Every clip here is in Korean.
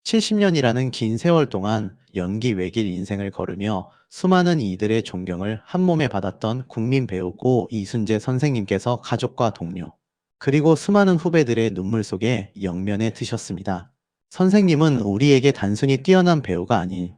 70년이라는 긴 세월 동안 연기 외길 인생을 걸으며 수많은 이들의 존경을 한몸에 받았던 국민 배우고 이순재 선생님께서 가족과 동료, 그리고 수많은 후배들의 눈물 속에 영면에 드셨습니다. 선생님은 우리에게 단순히 뛰어난 배우가 아닌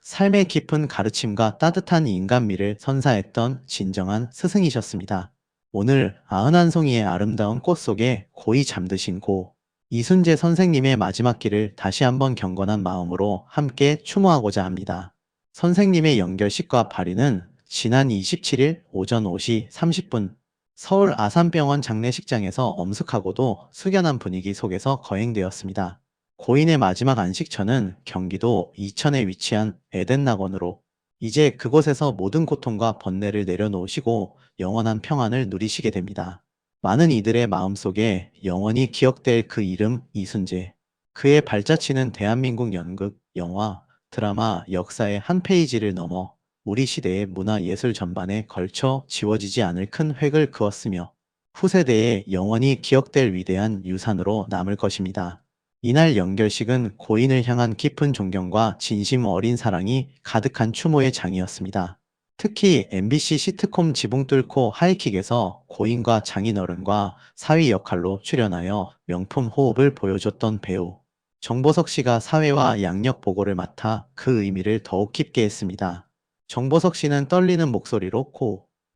삶의 깊은 가르침과 따뜻한 인간미를 선사했던 진정한 스승이셨습니다. 오늘 91송이의 아름다운 꽃 속에 고이 잠드신 고 이순재 선생님의 마지막 길을 다시 한번 경건한 마음으로 함께 추모하고자 합니다. 선생님의 연결식과 발휘는 지난 27일 오전 5시 30분 서울 아산병원 장례식장에서 엄숙하고도 숙연한 분위기 속에서 거행되었습니다. 고인의 마지막 안식처는 경기도 이천에 위치한 에덴낙원으로 이제 그곳에서 모든 고통과 번뇌를 내려놓으시고 영원한 평안을 누리시게 됩니다. 많은 이들의 마음속에 영원히 기억될 그 이름 이순재. 그의 발자취는 대한민국 연극, 영화, 드라마 역사의 한 페이지를 넘어 우리 시대의 문화 예술 전반에 걸쳐 지워지지 않을 큰 획을 그었으며 후세대에 영원히 기억될 위대한 유산으로 남을 것입니다. 이날 연결식은 고인을 향한 깊은 존경과 진심 어린 사랑이 가득한 추모의 장이었습니다. 특히 MBC 시트콤 지붕 뚫고 하이킥에서 고인과 장인어른과 사위 역할로 출연하여 명품 호흡을 보여줬던 배우 정보석 씨가 사회와 양력 보고를 맡아 그 의미를 더욱 깊게 했습니다. 정보석 씨는 떨리는 목소리로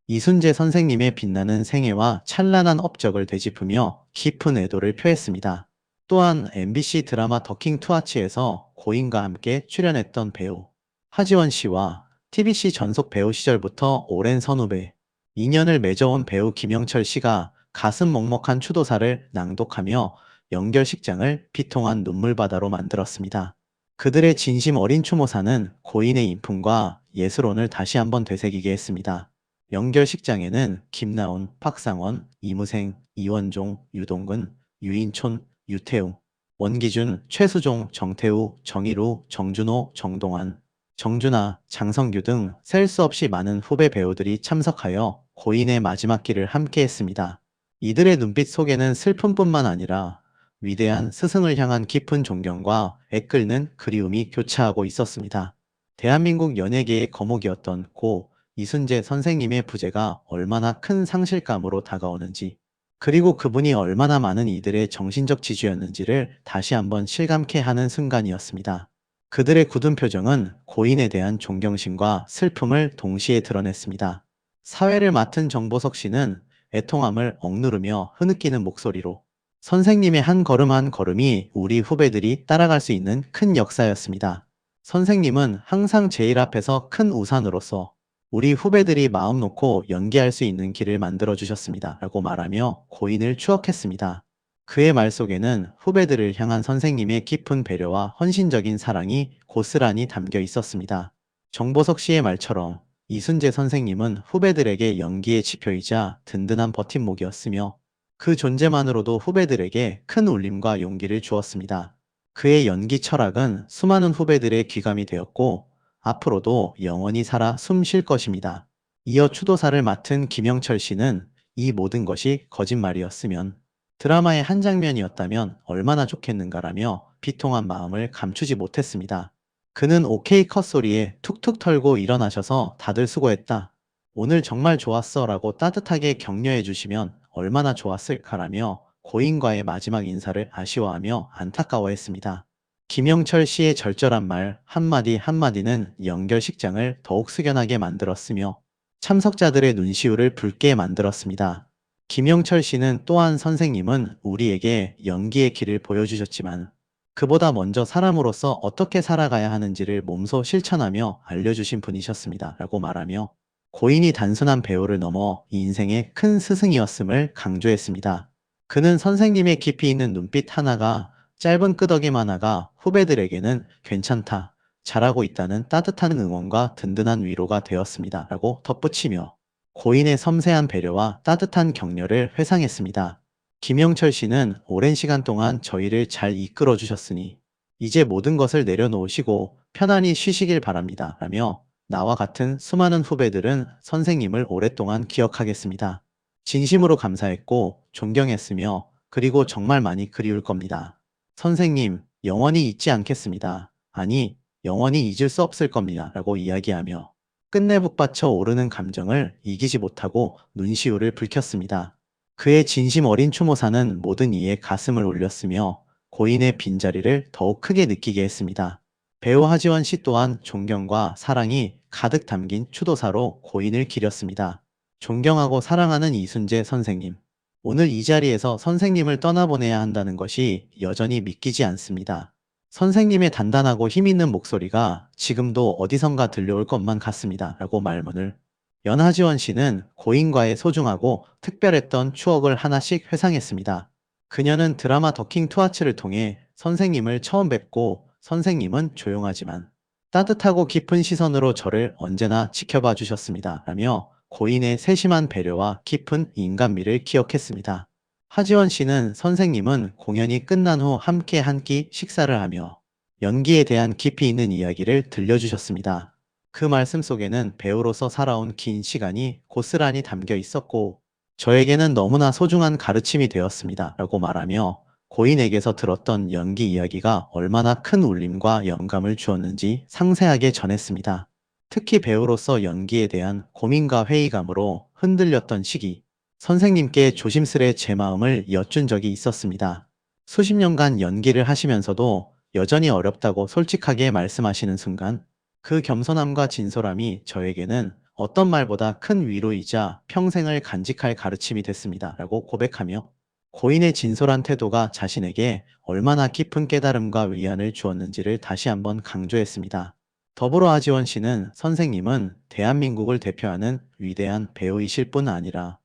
이순재 선생님의 빛나는 생애와 찬란한 업적을 되짚으며 깊은 애도를 표했습니다. 또한 MBC 드라마 더킹 투아치에서 고인과 함께 출연했던 배우 하지원 씨와 TBC 전속 배우 시절부터 오랜 선후배, 인연을 맺어온 배우 김영철 씨가 가슴 먹먹한 추도사를 낭독하며 연결식장을 비통한 눈물바다로 만들었습니다. 그들의 진심 어린 추모사는 고인의 인품과 예술혼을 다시 한번 되새기게 했습니다. 연결식장에는 김나온, 박상원, 이무생, 이원종, 유동근, 유인촌, 유태웅, 원기준, 최수종, 정태우, 정일우, 정준호, 정동환, 정준하, 장성규 등 셀 수 없이 많은 후배 배우들이 참석하여 고인의 마지막 길을 함께 했습니다. 이들의 눈빛 속에는 슬픔뿐만 아니라 위대한 스승을 향한 깊은 존경과 애끓는 그리움이 교차하고 있었습니다. 대한민국 연예계의 거목이었던 고 이순재 선생님의 부재가 얼마나 큰 상실감으로 다가오는지, 그리고 그분이 얼마나 많은 이들의 정신적 지주였는지를 다시 한번 실감케 하는 순간이었습니다. 그들의 굳은 표정은 고인에 대한 존경심과 슬픔을 동시에 드러냈습니다. 사회를 맡은 정보석 씨는 애통함을 억누르며 흐느끼는 목소리로 선생님의 한 걸음 한 걸음이 우리 후배들이 따라갈 수 있는 큰 역사였습니다. 선생님은 항상 제일 앞에서 큰 우산으로서 우리 후배들이 마음 놓고 연기할 수 있는 길을 만들어 주셨습니다. 라고 말하며 고인을 추억했습니다. 그의 말 속에는 후배들을 향한 선생님의 깊은 배려와 헌신적인 사랑이 고스란히 담겨 있었습니다. 정보석 씨의 말처럼 이순재 선생님은 후배들에게 연기의 지표이자 든든한 버팀목이었으며 그 존재만으로도 후배들에게 큰 울림과 용기를 주었습니다. 그의 연기 철학은 수많은 후배들의 귀감이 되었고 앞으로도 영원히 살아 숨 쉴 것입니다. 이어 추도사를 맡은 김영철 씨는 이 모든 것이 거짓말이었으면 드라마의 한 장면이었다면 얼마나 좋겠는가라며 비통한 마음을 감추지 못했습니다. 그는 오케이 컷소리에 툭툭 털고 일어나셔서 다들 수고했다. 오늘 정말 좋았어 라고 따뜻하게 격려해 주시면 얼마나 좋았을까라며 고인과의 마지막 인사를 아쉬워하며 안타까워했습니다. 김영철 씨의 절절한 말 한마디 한마디는 연결식장을 더욱 숙연하게 만들었으며 참석자들의 눈시울을 붉게 만들었습니다. 김영철 씨는 또한 선생님은 우리에게 연기의 길을 보여주셨지만 그보다 먼저 사람으로서 어떻게 살아가야 하는지를 몸소 실천하며 알려주신 분이셨습니다. 라고 말하며 고인이 단순한 배우를 넘어 인생의 큰 스승이었음을 강조했습니다. 그는 선생님의 깊이 있는 눈빛 하나가 짧은 끄덕임 하나가 후배들에게는 괜찮다, 잘하고 있다는 따뜻한 응원과 든든한 위로가 되었습니다. 라고 덧붙이며 고인의 섬세한 배려와 따뜻한 격려를 회상했습니다. 김영철 씨는 오랜 시간 동안 저희를 잘 이끌어 주셨으니 이제 모든 것을 내려놓으시고 편안히 쉬시길 바랍니다. 라며 나와 같은 수많은 후배들은 선생님을 오랫동안 기억하겠습니다. 진심으로 감사했고 존경했으며 그리고 정말 많이 그리울 겁니다. 선생님, 영원히 잊지 않겠습니다. 아니, 영원히 잊을 수 없을 겁니다. 라고 이야기하며 끝내 북받쳐 오르는 감정을 이기지 못하고 눈시울을 붉혔습니다. 그의 진심 어린 추모사는 모든 이의 가슴을 울렸으며 고인의 빈자리를 더욱 크게 느끼게 했습니다. 배우 하지원 씨 또한 존경과 사랑이 가득 담긴 추도사로 고인을 기렸습니다. 존경하고 사랑하는 이순재 선생님. 오늘 이 자리에서 선생님을 떠나보내야 한다는 것이 여전히 믿기지 않습니다. 선생님의 단단하고 힘있는 목소리가 지금도 어디선가 들려올 것만 같습니다. 라고 말문을 연하지원 씨는 고인과의 소중하고 특별했던 추억을 하나씩 회상했습니다. 그녀는 드라마 더킹 투아츠를 통해 선생님을 처음 뵙고 선생님은 조용하지만 따뜻하고 깊은 시선으로 저를 언제나 지켜봐 주셨습니다. 라며 고인의 세심한 배려와 깊은 인간미를 기억했습니다. 하지원 씨는 선생님은 공연이 끝난 후 함께 한 끼 식사를 하며 연기에 대한 깊이 있는 이야기를 들려주셨습니다. 그 말씀 속에는 배우로서 살아온 긴 시간이 고스란히 담겨 있었고 저에게는 너무나 소중한 가르침이 되었습니다. 라고 말하며 고인에게서 들었던 연기 이야기가 얼마나 큰 울림과 영감을 주었는지 상세하게 전했습니다. 특히 배우로서 연기에 대한 고민과 회의감으로 흔들렸던 시기, 선생님께 조심스레 제 마음을 여쭌 적이 있었습니다. 수십 년간 연기를 하시면서도 여전히 어렵다고 솔직하게 말씀하시는 순간, 그 겸손함과 진솔함이 저에게는 어떤 말보다 큰 위로이자 평생을 간직할 가르침이 됐습니다. 라고 고백하며 고인의 진솔한 태도가 자신에게 얼마나 깊은 깨달음과 위안을 주었는지를 다시 한번 강조했습니다. 더불어 하지원 씨는 선생님은 대한민국을 대표하는 위대한 배우이실 뿐 아니라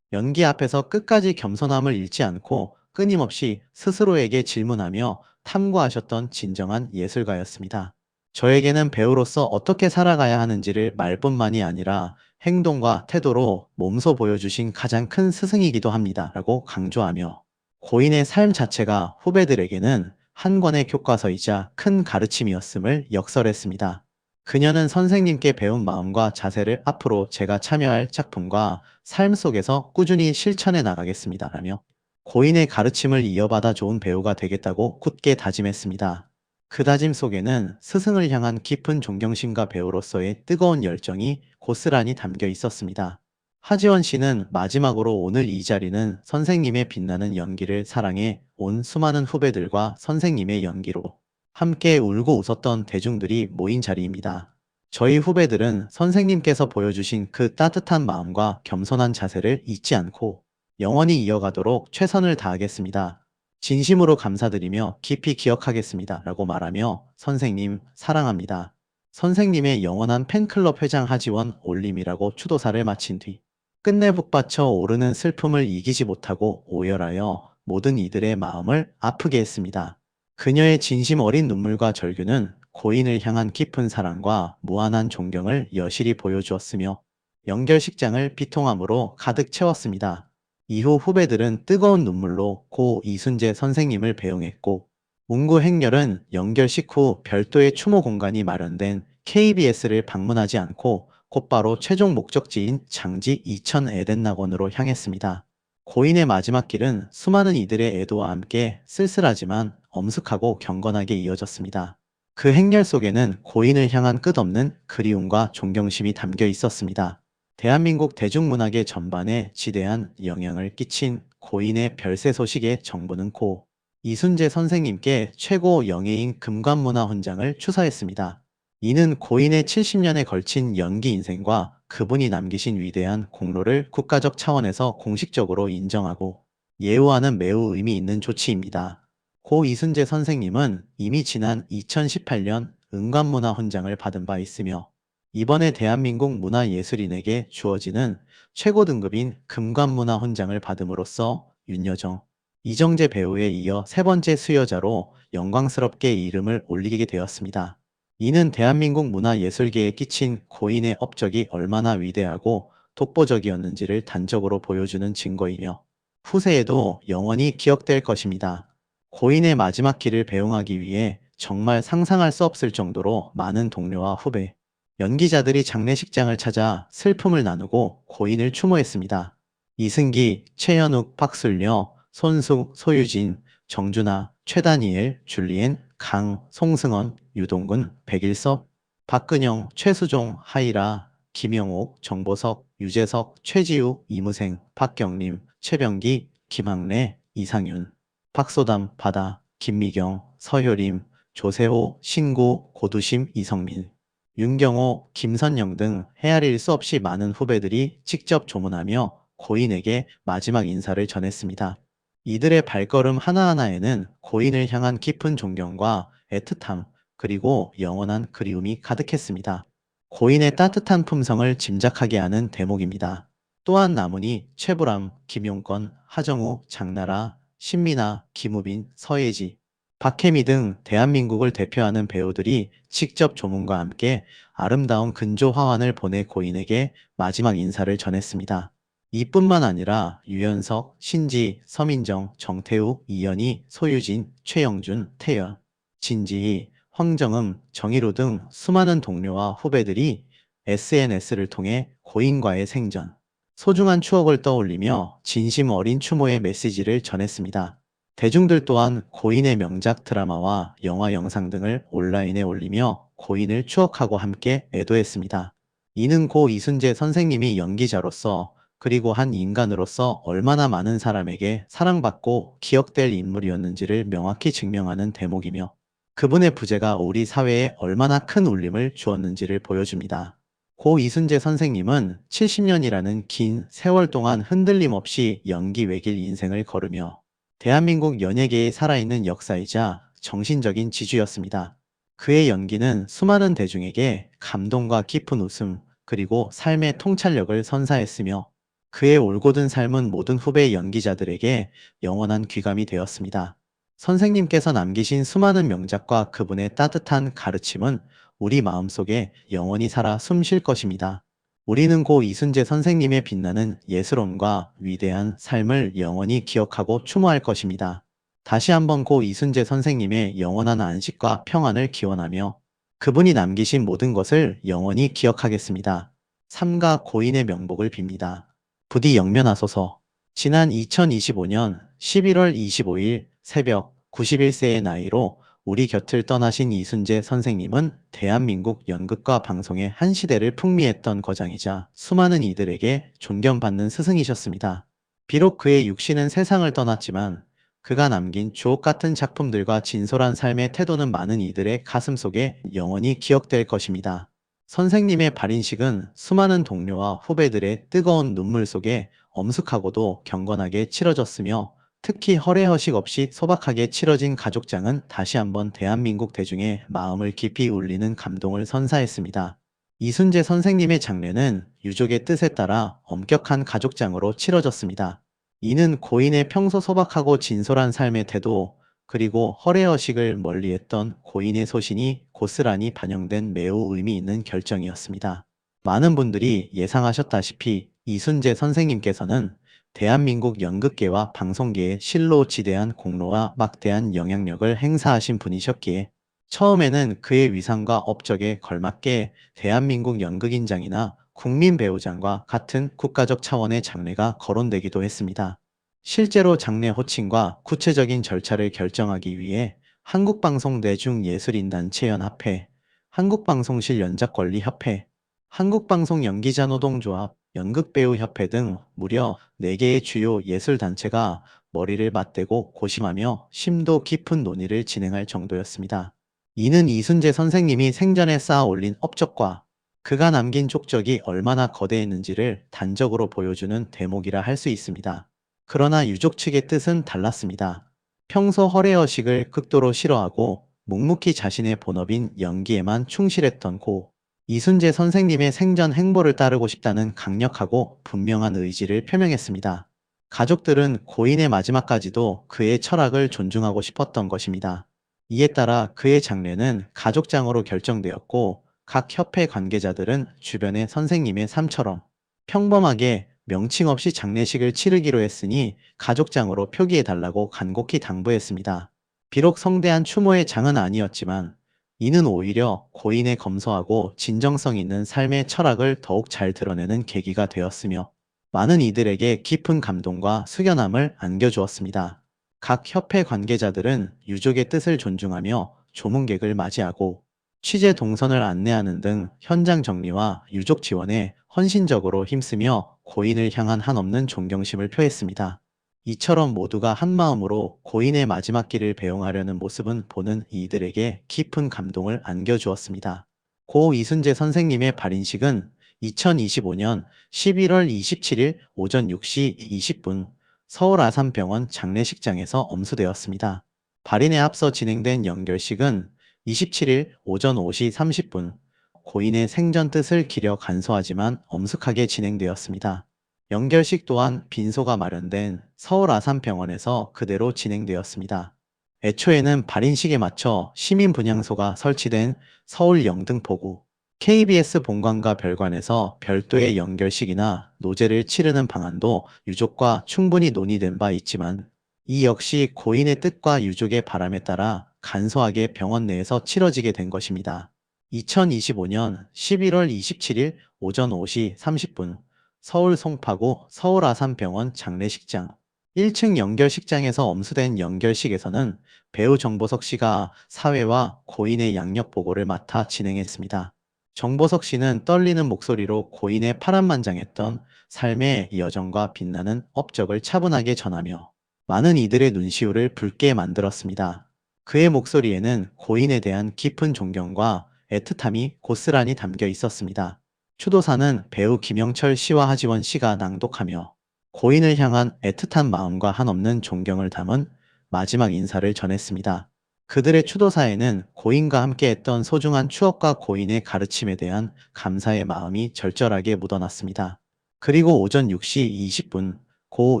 연기 앞에서 끝까지 겸손함을 잃지 않고 끊임없이 스스로에게 질문하며 탐구하셨던 진정한 예술가였습니다. 저에게는 배우로서 어떻게 살아가야 하는지를 말뿐만이 아니라 행동과 태도로 몸소 보여주신 가장 큰 스승이기도 합니다. 라고 강조하며 고인의 삶 자체가 후배들에게는 한 권의 교과서이자 큰 가르침이었음을 역설했습니다. 그녀는 선생님께 배운 마음과 자세를 앞으로 제가 참여할 작품과 삶 속에서 꾸준히 실천해 나가겠습니다. 라며 고인의 가르침을 이어받아 좋은 배우가 되겠다고 굳게 다짐했습니다. 그 다짐 속에는 스승을 향한 깊은 존경심과 배우로서의 뜨거운 열정이 고스란히 담겨 있었습니다. 하지원 씨는 마지막으로 오늘 이 자리는 선생님의 빛나는 연기를 사랑해 온 수많은 후배들과 선생님의 연기로 함께 울고 웃었던 대중들이 모인 자리입니다. 저희 후배들은 선생님께서 보여주신 그 따뜻한 마음과 겸손한 자세를 잊지 않고 영원히 이어가도록 최선을 다하겠습니다. 진심으로 감사드리며 깊이 기억하겠습니다. 라고 말하며 선생님 사랑합니다. 선생님의 영원한 팬클럽 회장 하지원 올림이라고 추도사를 마친 뒤 끝내 북받쳐 오르는 슬픔을 이기지 못하고 오열하여 모든 이들의 마음을 아프게 했습니다. 그녀의 진심 어린 눈물과 절규는 고인을 향한 깊은 사랑과 무한한 존경을 여실히 보여주었으며 연결식장을 비통함으로 가득 채웠습니다. 이후 후배들은 뜨거운 눈물로 고 이순재 선생님을 배웅했고 문구 행렬은 연결식 후 별도의 추모 공간이 마련된 KBS를 방문하지 않고 곧바로 최종 목적지인 장지 이천 에덴낙원으로 향했습니다. 고인의 마지막 길은 수많은 이들의 애도와 함께 쓸쓸하지만 엄숙하고 경건하게 이어졌습니다. 그 행렬 속에는 고인을 향한 끝없는 그리움과 존경심이 담겨 있었습니다. 대한민국 대중문학의 전반에 지대한 영향을 끼친 고인의 별세 소식에 정부는 고 이순재 선생님께 최고 영예인 금관문화훈장을 추서했습니다. 이는 고인의 70년에 걸친 연기 인생과 그분이 남기신 위대한 공로를 국가적 차원에서 공식적으로 인정하고 예우하는 매우 의미 있는 조치입니다. 고 이순재 선생님은 이미 지난 2018년 은관문화훈장을 받은 바 있으며 이번에 대한민국 문화예술인에게 주어지는 최고 등급인 금관문화훈장을 받음으로써 윤여정, 이정재 배우에 이어 세 번째 수여자로 영광스럽게 이름을 올리게 되었습니다. 이는 대한민국 문화예술계에 끼친 고인의 업적이 얼마나 위대하고 독보적이었는지를 단적으로 보여주는 증거이며 후세에도 영원히 기억될 것입니다. 고인의 마지막 길을 배웅하기 위해 정말 상상할 수 없을 정도로 많은 동료와 후배, 연기자들이 장례식장을 찾아 슬픔을 나누고 고인을 추모했습니다. 이승기, 최현욱, 박술녀, 손숙, 소유진, 정준하, 최다니엘, 줄리엔, 강, 송승헌, 유동근, 백일섭, 박근영, 최수종, 하이라, 김영옥, 정보석, 유재석, 최지우, 이무생, 박경림, 최병기, 김학래, 이상윤, 박소담, 바다, 김미경, 서효림, 조세호, 신구, 고두심, 이성민, 윤경호, 김선영 등 헤아릴 수 없이 많은 후배들이 직접 조문하며 고인에게 마지막 인사를 전했습니다. 이들의 발걸음 하나하나에는 고인을 향한 깊은 존경과 애틋함, 그리고 영원한 그리움이 가득했습니다. 고인의 따뜻한 품성을 짐작하게 하는 대목입니다. 또한 남은이 최불암, 김용건, 하정우, 장나라, 신민아, 김우빈, 서예지, 박혜미 등 대한민국을 대표하는 배우들이 직접 조문과 함께 아름다운 근조 화환을 보내 고인에게 마지막 인사를 전했습니다. 이뿐만 아니라 유연석, 신지, 서민정, 정태우, 이연희, 소유진, 최영준, 태연, 진지희, 황정음, 정희로 등 수많은 동료와 후배들이 SNS를 통해 고인과의 생전, 소중한 추억을 떠올리며 진심 어린 추모의 메시지를 전했습니다. 대중들 또한 고인의 명작 드라마와 영화 영상 등을 온라인에 올리며 고인을 추억하고 함께 애도했습니다. 이는 고 이순재 선생님이 연기자로서 그리고 한 인간으로서 얼마나 많은 사람에게 사랑받고 기억될 인물이었는지를 명확히 증명하는 대목이며 그분의 부재가 우리 사회에 얼마나 큰 울림을 주었는지를 보여줍니다. 고 이순재 선생님은 70년이라는 긴 세월 동안 흔들림 없이 연기 외길 인생을 걸으며 대한민국 연예계의 살아있는 역사이자 정신적인 지주였습니다. 그의 연기는 수많은 대중에게 감동과 깊은 웃음, 그리고 삶의 통찰력을 선사했으며 그의 올곧은 삶은 모든 후배 연기자들에게 영원한 귀감이 되었습니다. 선생님께서 남기신 수많은 명작과 그분의 따뜻한 가르침은 우리 마음속에 영원히 살아 숨쉴 것입니다. 우리는 고 이순재 선생님의 빛나는 예술원과 위대한 삶을 영원히 기억하고 추모할 것입니다. 다시 한번 고 이순재 선생님의 영원한 안식과 평안을 기원하며 그분이 남기신 모든 것을 영원히 기억하겠습니다. 삼가 고인의 명복을 빕니다. 부디 영면하소서. 지난 2025년 11월 25일 새벽 91세의 나이로 우리 곁을 떠나신 이순재 선생님은 대한민국 연극과 방송의 한 시대를 풍미했던 거장이자 수많은 이들에게 존경받는 스승이셨습니다. 비록 그의 육신은 세상을 떠났지만 그가 남긴 주옥 같은 작품들과 진솔한 삶의 태도는 많은 이들의 가슴속에 영원히 기억될 것입니다. 선생님의 발인식은 수많은 동료와 후배들의 뜨거운 눈물 속에 엄숙하고도 경건하게 치러졌으며 특히 허례허식 없이 소박하게 치러진 가족장은 다시 한번 대한민국 대중의 마음을 깊이 울리는 감동을 선사했습니다. 이순재 선생님의 장례는 유족의 뜻에 따라 엄격한 가족장으로 치러졌습니다. 이는 고인의 평소 소박하고 진솔한 삶의 태도, 그리고 허례허식을 멀리했던 고인의 소신이 고스란히 반영된 매우 의미 있는 결정이었습니다. 많은 분들이 예상하셨다시피 이순재 선생님께서는 대한민국 연극계와 방송계에 실로 지대한 공로와 막대한 영향력을 행사하신 분이셨기에 처음에는 그의 위상과 업적에 걸맞게 대한민국 연극인장이나 국민배우장과 같은 국가적 차원의 장례가 거론되기도 했습니다. 실제로 장례 호칭과 구체적인 절차를 결정하기 위해 한국방송대중예술인단체연합회, 한국방송실연작권리협회, 한국방송연기자노동조합, 연극배우협회 등 무려 4개의 주요 예술단체가 머리를 맞대고 고심하며 심도 깊은 논의를 진행할 정도였습니다. 이는 이순재 선생님이 생전에 쌓아 올린 업적과 그가 남긴 족적이 얼마나 거대했는지를 단적으로 보여주는 대목이라 할 수 있습니다. 그러나 유족 측의 뜻은 달랐습니다. 평소 허례허식을 극도로 싫어하고 묵묵히 자신의 본업인 연기에만 충실했던 고 이순재 선생님의 생전 행보를 따르고 싶다는 강력하고 분명한 의지를 표명했습니다. 가족들은 고인의 마지막까지도 그의 철학을 존중하고 싶었던 것입니다. 이에 따라 그의 장례는 가족장으로 결정되었고 각 협회 관계자들은 주변의 선생님의 삶처럼 평범하게 명칭 없이 장례식을 치르기로 했으니 가족장으로 표기해달라고 간곡히 당부했습니다. 비록 성대한 추모의 장은 아니었지만 이는 오히려 고인의 검소하고 진정성 있는 삶의 철학을 더욱 잘 드러내는 계기가 되었으며 많은 이들에게 깊은 감동과 숙연함을 안겨주었습니다. 각 협회 관계자들은 유족의 뜻을 존중하며 조문객을 맞이하고 취재 동선을 안내하는 등 현장 정리와 유족 지원에 헌신적으로 힘쓰며 고인을 향한 한없는 존경심을 표했습니다. 이처럼 모두가 한마음으로 고인의 마지막 길을 배웅하려는 모습은 보는 이들에게 깊은 감동을 안겨주었습니다. 고 이순재 선생님의 발인식은 2025년 11월 27일 오전 6시 20분 서울 아산병원 장례식장에서 엄수되었습니다. 발인에 앞서 진행된 연결식은 27일 오전 5시 30분 고인의 생전 뜻을 기려 간소하지만 엄숙하게 진행되었습니다. 연결식 또한 빈소가 마련된 서울 아산병원에서 그대로 진행되었습니다. 애초에는 발인식에 맞춰 시민 분향소가 설치된 서울 영등포구 KBS 본관과 별관에서 별도의 연결식이나 노제를 치르는 방안도 유족과 충분히 논의된 바 있지만 이 역시 고인의 뜻과 유족의 바람에 따라 간소하게 병원 내에서 치러지게 된 것입니다. 2025년 11월 27일 오전 5시 30분 서울 송파구 서울아산병원 장례식장 1층 연결식장에서 엄수된 연결식에서는 배우 정보석 씨가 사회와 고인의 양력 보고를 맡아 진행했습니다. 정보석 씨는 떨리는 목소리로 고인의 파란만장했던 삶의 여정과 빛나는 업적을 차분하게 전하며 많은 이들의 눈시울을 붉게 만들었습니다. 그의 목소리에는 고인에 대한 깊은 존경과 애틋함이 고스란히 담겨 있었습니다. 추도사는 배우 김영철 씨와 하지원 씨가 낭독하며 고인을 향한 애틋한 마음과 한없는 존경을 담은 마지막 인사를 전했습니다. 그들의 추도사에는 고인과 함께했던 소중한 추억과 고인의 가르침에 대한 감사의 마음이 절절하게 묻어났습니다. 그리고 오전 6시 20분 고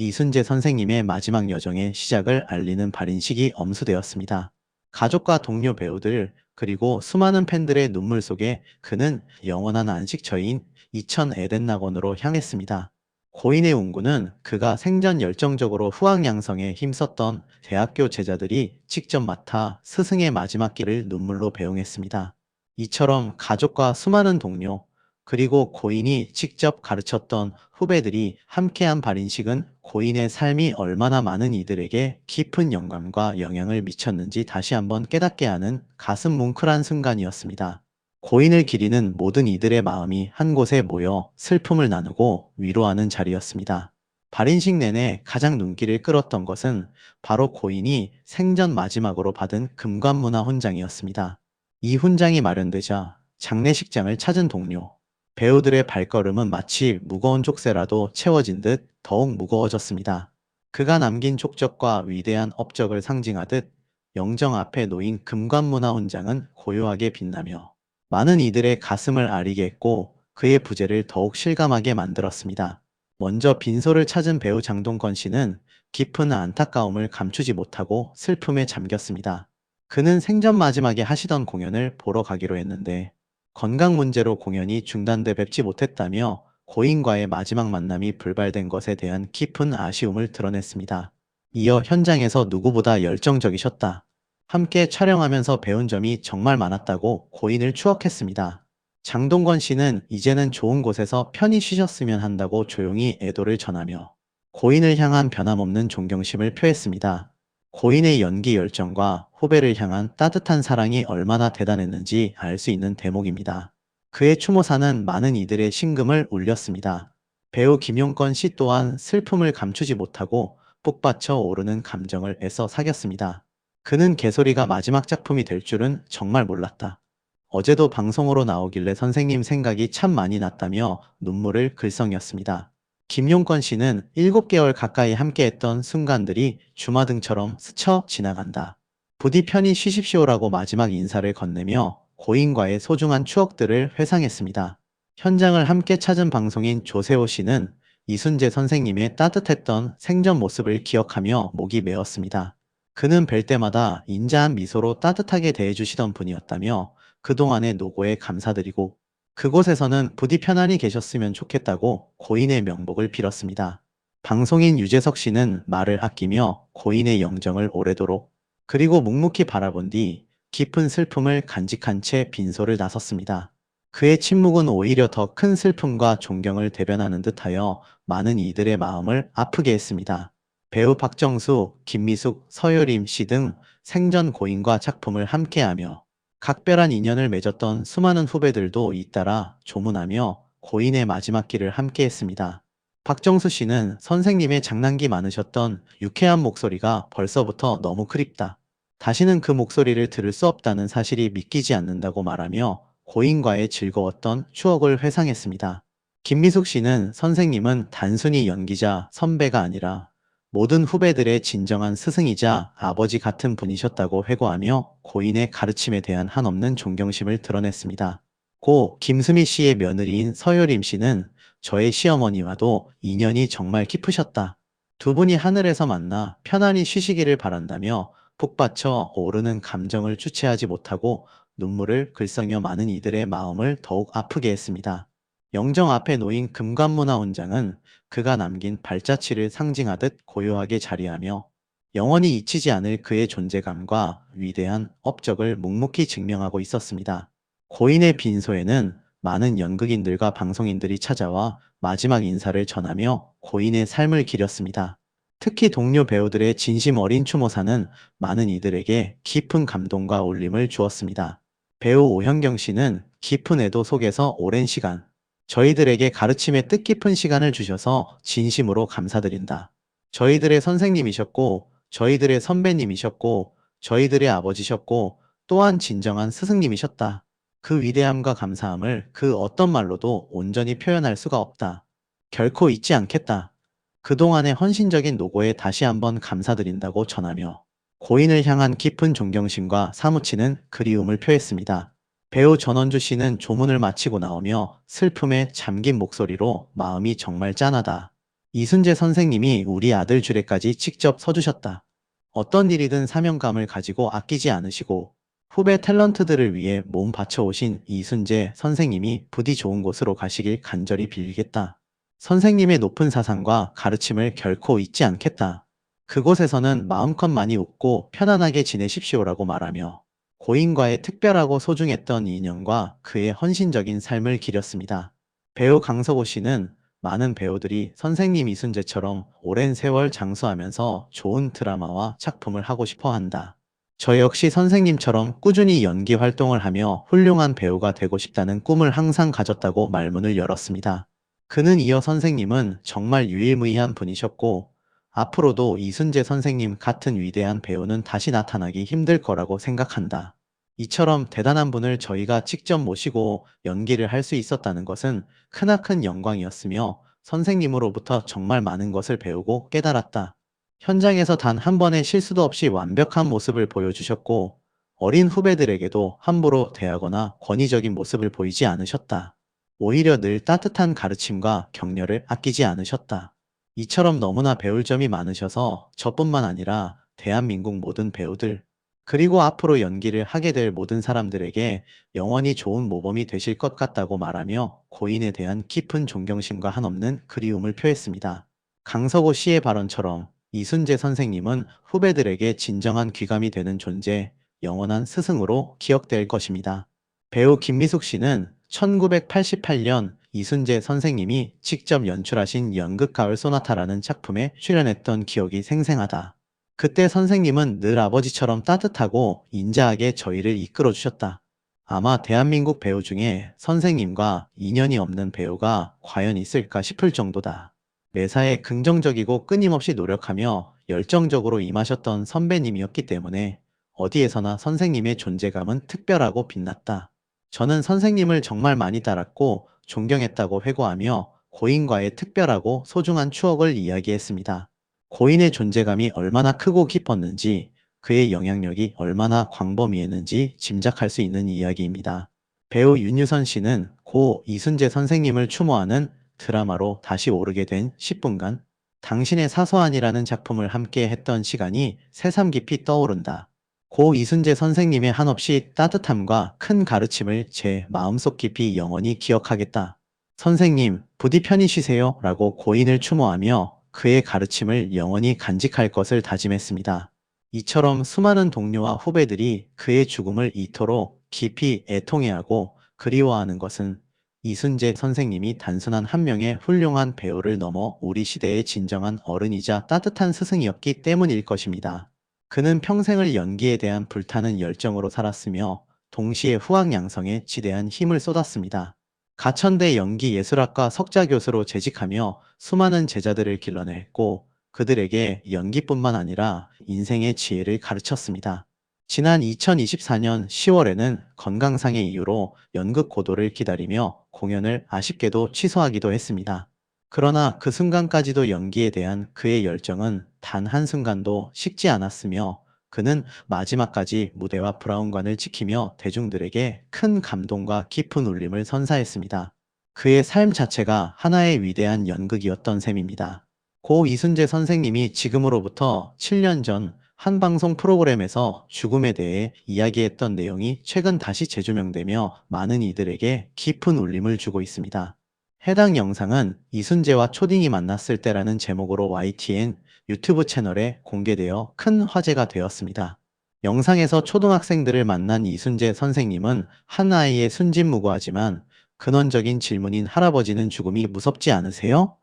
이순재 선생님의 마지막 여정의 시작을 알리는 발인식이 엄수되었습니다. 가족과 동료 배우들 그리고 수많은 팬들의 눈물 속에 그는 영원한 안식처인 이천 에덴 낙원으로 향했습니다. 고인의 운구는 그가 생전 열정적으로 후학양성에 힘썼던 대학교 제자들이 직접 맡아 스승의 마지막 길을 눈물로 배웅했습니다. 이처럼 가족과 수많은 동료, 그리고 고인이 직접 가르쳤던 후배들이 함께한 발인식은 고인의 삶이 얼마나 많은 이들에게 깊은 영감과 영향을 미쳤는지 다시 한번 깨닫게 하는 가슴 뭉클한 순간이었습니다. 고인을 기리는 모든 이들의 마음이 한 곳에 모여 슬픔을 나누고 위로하는 자리였습니다. 발인식 내내 가장 눈길을 끌었던 것은 바로 고인이 생전 마지막으로 받은 금관문화 훈장이었습니다. 이 훈장이 마련되자 장례식장을 찾은 동료, 배우들의 발걸음은 마치 무거운 족쇄라도 채워진 듯 더욱 무거워졌습니다. 그가 남긴 족적과 위대한 업적을 상징하듯 영정 앞에 놓인 금관문화 훈장은 고요하게 빛나며 많은 이들의 가슴을 아리게 했고 그의 부재를 더욱 실감하게 만들었습니다. 먼저 빈소를 찾은 배우 장동건 씨는 깊은 안타까움을 감추지 못하고 슬픔에 잠겼습니다. 그는 생전 마지막에 하시던 공연을 보러 가기로 했는데 건강 문제로 공연이 중단돼 뵙지 못했다며 고인과의 마지막 만남이 불발된 것에 대한 깊은 아쉬움을 드러냈습니다. 이어 현장에서 누구보다 열정적이셨다. 함께 촬영하면서 배운 점이 정말 많았다고 고인을 추억했습니다. 장동건 씨는 이제는 좋은 곳에서 편히 쉬셨으면 한다고 조용히 애도를 전하며 고인을 향한 변함없는 존경심을 표했습니다. 고인의 연기 열정과 후배를 향한 따뜻한 사랑이 얼마나 대단했는지 알 수 있는 대목입니다. 그의 추모사는 많은 이들의 심금을 울렸습니다. 배우 김용건 씨 또한 슬픔을 감추지 못하고 북받쳐 오르는 감정을 애써 사겼습니다. 그는 개소리가 마지막 작품이 될 줄은 정말 몰랐다. 어제도 방송으로 나오길래 선생님 생각이 참 많이 났다며 눈물을 글썽였습니다. 김용건 씨는 7개월 가까이 함께했던 순간들이 주마등처럼 스쳐 지나간다. 부디 편히 쉬십시오라고 마지막 인사를 건네며 고인과의 소중한 추억들을 회상했습니다. 현장을 함께 찾은 방송인 조세호 씨는 이순재 선생님의 따뜻했던 생전 모습을 기억하며 목이 메었습니다. 그는 뵐 때마다 인자한 미소로 따뜻하게 대해주시던 분이었다며 그동안의 노고에 감사드리고 그곳에서는 부디 편안히 계셨으면 좋겠다고 고인의 명복을 빌었습니다. 방송인 유재석 씨는 말을 아끼며 고인의 영정을 오래도록 그리고 묵묵히 바라본 뒤 깊은 슬픔을 간직한 채 빈소를 나섰습니다. 그의 침묵은 오히려 더 큰 슬픔과 존경을 대변하는 듯하여 많은 이들의 마음을 아프게 했습니다. 배우 박정수, 김미숙, 서효림 씨 등 생전 고인과 작품을 함께하며 각별한 인연을 맺었던 수많은 후배들도 잇따라 조문하며 고인의 마지막 길을 함께했습니다. 박정수 씨는 선생님의 장난기 많으셨던 유쾌한 목소리가 벌써부터 너무 그립다. 다시는 그 목소리를 들을 수 없다는 사실이 믿기지 않는다고 말하며 고인과의 즐거웠던 추억을 회상했습니다. 김미숙 씨는 선생님은 단순히 연기자, 선배가 아니라 모든 후배들의 진정한 스승이자 아버지 같은 분이셨다고 회고하며 고인의 가르침에 대한 한없는 존경심을 드러냈습니다. 고 김수미 씨의 며느리인 서효림 씨는 저의 시어머니와도 인연이 정말 깊으셨다. 두 분이 하늘에서 만나 편안히 쉬시기를 바란다며 북받쳐 오르는 감정을 주체하지 못하고 눈물을 글썽여 많은 이들의 마음을 더욱 아프게 했습니다. 영정 앞에 놓인 금관문화훈장은 그가 남긴 발자취를 상징하듯 고요하게 자리하며 영원히 잊히지 않을 그의 존재감과 위대한 업적을 묵묵히 증명하고 있었습니다. 고인의 빈소에는 많은 연극인들과 방송인들이 찾아와 마지막 인사를 전하며 고인의 삶을 기렸습니다. 특히 동료 배우들의 진심 어린 추모사는 많은 이들에게 깊은 감동과 울림을 주었습니다. 배우 오현경 씨는 깊은 애도 속에서 오랜 시간, 저희들에게 가르침의 뜻깊은 시간을 주셔서 진심으로 감사드린다. 저희들의 선생님이셨고, 저희들의 선배님이셨고, 저희들의 아버지셨고, 또한 진정한 스승님이셨다. 그 위대함과 감사함을 그 어떤 말로도 온전히 표현할 수가 없다. 결코 잊지 않겠다. 그동안의 헌신적인 노고에 다시 한번 감사드린다고 전하며 고인을 향한 깊은 존경심과 사무치는 그리움을 표했습니다. 배우 전원주 씨는 조문을 마치고 나오며 슬픔에 잠긴 목소리로 마음이 정말 짠하다. 이순재 선생님이 우리 아들 주례까지 직접 서주셨다. 어떤 일이든 사명감을 가지고 아끼지 않으시고 후배 탤런트들을 위해 몸 바쳐오신 이순재 선생님이 부디 좋은 곳으로 가시길 간절히 빌겠다. 선생님의 높은 사상과 가르침을 결코 잊지 않겠다. 그곳에서는 마음껏 많이 웃고 편안하게 지내십시오라고 말하며 고인과의 특별하고 소중했던 인연과 그의 헌신적인 삶을 기렸습니다. 배우 강석호 씨는 많은 배우들이 선생님 이순재처럼 오랜 세월 장수하면서 좋은 드라마와 작품을 하고 싶어 한다. 저 역시 선생님처럼 꾸준히 연기 활동을 하며 훌륭한 배우가 되고 싶다는 꿈을 항상 가졌다고 말문을 열었습니다. 그는 이어 선생님은 정말 유일무이한 분이셨고 앞으로도 이순재 선생님 같은 위대한 배우는 다시 나타나기 힘들 거라고 생각한다. 이처럼 대단한 분을 저희가 직접 모시고 연기를 할 수 있었다는 것은 크나큰 영광이었으며 선생님으로부터 정말 많은 것을 배우고 깨달았다. 현장에서 단 한 번의 실수도 없이 완벽한 모습을 보여주셨고 어린 후배들에게도 함부로 대하거나 권위적인 모습을 보이지 않으셨다. 오히려 늘 따뜻한 가르침과 격려를 아끼지 않으셨다. 이처럼 너무나 배울 점이 많으셔서 저뿐만 아니라 대한민국 모든 배우들, 그리고 앞으로 연기를 하게 될 모든 사람들에게 영원히 좋은 모범이 되실 것 같다고 말하며 고인에 대한 깊은 존경심과 한없는 그리움을 표했습니다. 강석호 씨의 발언처럼 이순재 선생님은 후배들에게 진정한 귀감이 되는 존재, 영원한 스승으로 기억될 것입니다. 배우 김미숙 씨는 1988년 이순재 선생님이 직접 연출하신 연극 가을 소나타라는 작품에 출연했던 기억이 생생하다. 그때 선생님은 늘 아버지처럼 따뜻하고 인자하게 저희를 이끌어 주셨다. 아마 대한민국 배우 중에 선생님과 인연이 없는 배우가 과연 있을까 싶을 정도다. 매사에 긍정적이고 끊임없이 노력하며 열정적으로 임하셨던 선배님이었기 때문에 어디에서나 선생님의 존재감은 특별하고 빛났다. 저는 선생님을 정말 많이 따랐고 존경했다고 회고하며 고인과의 특별하고 소중한 추억을 이야기했습니다. 고인의 존재감이 얼마나 크고 깊었는지, 그의 영향력이 얼마나 광범위했는지 짐작할 수 있는 이야기입니다. 배우 윤유선 씨는 고 이순재 선생님을 추모하는 드라마로 다시 오르게 된 10분간 당신의 사소한이라는 작품을 함께 했던 시간이 새삼 깊이 떠오른다. 고 이순재 선생님의 한없이 따뜻함과 큰 가르침을 제 마음속 깊이 영원히 기억하겠다. 선생님, 부디 편히 쉬세요 라고 고인을 추모하며 그의 가르침을 영원히 간직할 것을 다짐했습니다. 이처럼 수많은 동료와 후배들이 그의 죽음을 이토록 깊이 애통해하고 그리워하는 것은 이순재 선생님이 단순한 한 명의 훌륭한 배우를 넘어 우리 시대의 진정한 어른이자 따뜻한 스승이었기 때문일 것입니다. 그는 평생을 연기에 대한 불타는 열정으로 살았으며 동시에 후학양성에 지대한 힘을 쏟았습니다. 가천대 연기예술학과 석좌 교수로 재직하며 수많은 제자들을 길러냈고 그들에게 연기뿐만 아니라 인생의 지혜를 가르쳤습니다. 지난 2024년 10월에는 건강상의 이유로 연극 고도를 기다리며 공연을 아쉽게도 취소하기도 했습니다. 그러나 그 순간까지도 연기에 대한 그의 열정은 단 한순간도 식지 않았으며 그는 마지막까지 무대와 브라운관을 지키며 대중들에게 큰 감동과 깊은 울림을 선사했습니다. 그의 삶 자체가 하나의 위대한 연극이었던 셈입니다. 고 이순재 선생님이 지금으로부터 7년 전 한 방송 프로그램에서 죽음에 대해 이야기했던 내용이 최근 다시 재조명되며 많은 이들에게 깊은 울림을 주고 있습니다. 해당 영상은 이순재와 초딩이 만났을 때라는 제목으로 YTN 유튜브 채널에 공개되어 큰 화제가 되었습니다. 영상에서 초등학생들을 만난 이순재 선생님은 한 아이의 순진무구하지만 근원적인 질문인 할아버지는 죽음이 무섭지 않으세요?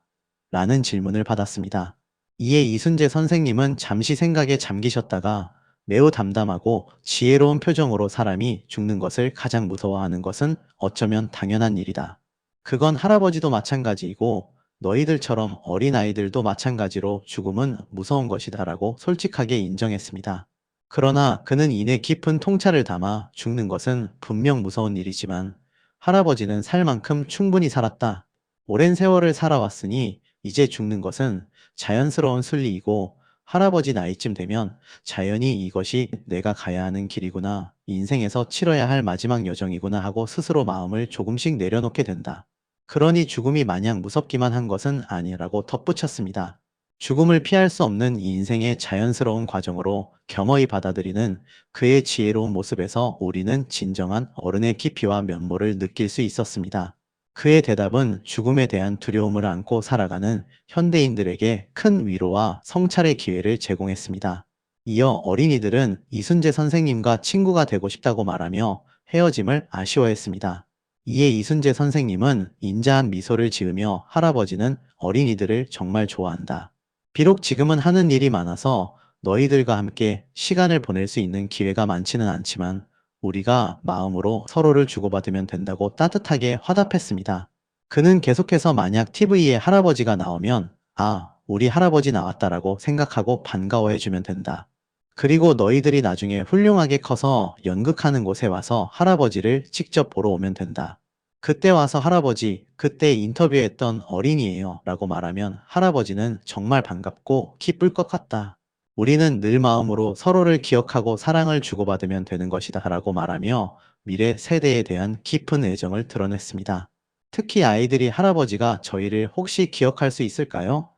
라는 질문을 받았습니다. 이에 이순재 선생님은 잠시 생각에 잠기셨다가 매우 담담하고 지혜로운 표정으로 사람이 죽는 것을 가장 무서워하는 것은 어쩌면 당연한 일이다. 그건 할아버지도 마찬가지이고 너희들처럼 어린아이들도 마찬가지로 죽음은 무서운 것이다 라고 솔직하게 인정했습니다. 그러나 그는 이내 깊은 통찰을 담아 죽는 것은 분명 무서운 일이지만 할아버지는 살 만큼 충분히 살았다. 오랜 세월을 살아왔으니 이제 죽는 것은 자연스러운 순리이고 할아버지 나이쯤 되면 자연히 이것이 내가 가야 하는 길이구나, 인생에서 치러야 할 마지막 여정이구나 하고 스스로 마음을 조금씩 내려놓게 된다. 그러니 죽음이 마냥 무섭기만 한 것은 아니라고 덧붙였습니다. 죽음을 피할 수 없는 이 인생의 자연스러운 과정으로 겸허히 받아들이는 그의 지혜로운 모습에서 우리는 진정한 어른의 깊이와 면모를 느낄 수 있었습니다. 그의 대답은 죽음에 대한 두려움을 안고 살아가는 현대인들에게 큰 위로와 성찰의 기회를 제공했습니다. 이어 어린이들은 이순재 선생님과 친구가 되고 싶다고 말하며 헤어짐을 아쉬워했습니다. 이에 이순재 선생님은 인자한 미소를 지으며 할아버지는 어린이들을 정말 좋아한다. 비록 지금은 하는 일이 많아서 너희들과 함께 시간을 보낼 수 있는 기회가 많지는 않지만 우리가 마음으로 서로를 주고받으면 된다고 따뜻하게 화답했습니다. 그는 계속해서 만약 TV에 할아버지가 나오면 아, 우리 할아버지 나왔다라고 생각하고 반가워해주면 된다. 그리고 너희들이 나중에 훌륭하게 커서 연극하는 곳에 와서 할아버지를 직접 보러 오면 된다. 그때 와서 할아버지, 그때 인터뷰했던 어린이에요 라고 말하면 할아버지는 정말 반갑고 기쁠 것 같다. 우리는 늘 마음으로 서로를 기억하고 사랑을 주고받으면 되는 것이다 라고 말하며 미래 세대에 대한 깊은 애정을 드러냈습니다. 특히 아이들이 할아버지가 저희를 혹시 기억할 수 있을까요?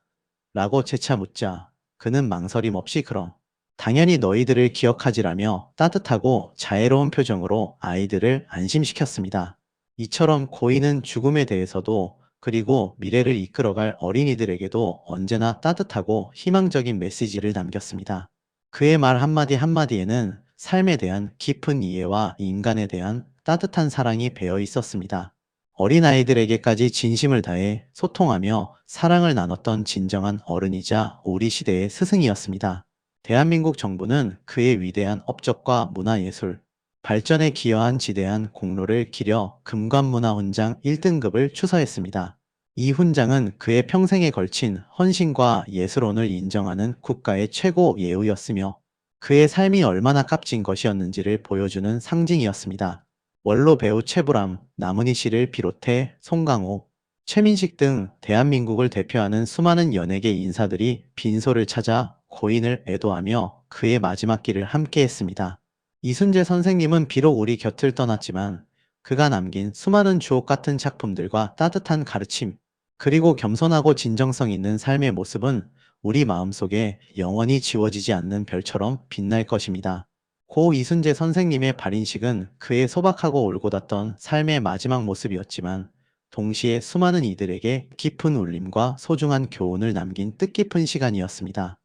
라고 재차 묻자 그는 망설임 없이 그럼 당연히 너희들을 기억하지라며 따뜻하고 자애로운 표정으로 아이들을 안심시켰습니다. 이처럼 고인은 죽음에 대해서도 그리고 미래를 이끌어갈 어린이들에게도 언제나 따뜻하고 희망적인 메시지를 남겼습니다. 그의 말 한마디 한마디에는 삶에 대한 깊은 이해와 인간에 대한 따뜻한 사랑이 배어 있었습니다. 어린아이들에게까지 진심을 다해 소통하며 사랑을 나눴던 진정한 어른이자 우리 시대의 스승이었습니다. 대한민국 정부는 그의 위대한 업적과 문화예술, 발전에 기여한 지대한 공로를 기려 금관문화훈장 1등급을 추서했습니다. 이 훈장은 그의 평생에 걸친 헌신과 예술혼을 인정하는 국가의 최고 예우였으며 그의 삶이 얼마나 값진 것이었는지를 보여주는 상징이었습니다. 원로 배우 최불암, 남은희 씨를 비롯해 송강호, 최민식 등 대한민국을 대표하는 수많은 연예계 인사들이 빈소를 찾아 고인을 애도하며 그의 마지막 길을 함께했습니다. 이순재 선생님은 비록 우리 곁을 떠났지만 그가 남긴 수많은 주옥 같은 작품들과 따뜻한 가르침, 그리고 겸손하고 진정성 있는 삶의 모습은 우리 마음속에 영원히 지워지지 않는 별처럼 빛날 것입니다. 고 이순재 선생님의 발인식은 그의 소박하고 올곧았던 삶의 마지막 모습이었지만 동시에 수많은 이들에게 깊은 울림과 소중한 교훈을 남긴 뜻깊은 시간이었습니다.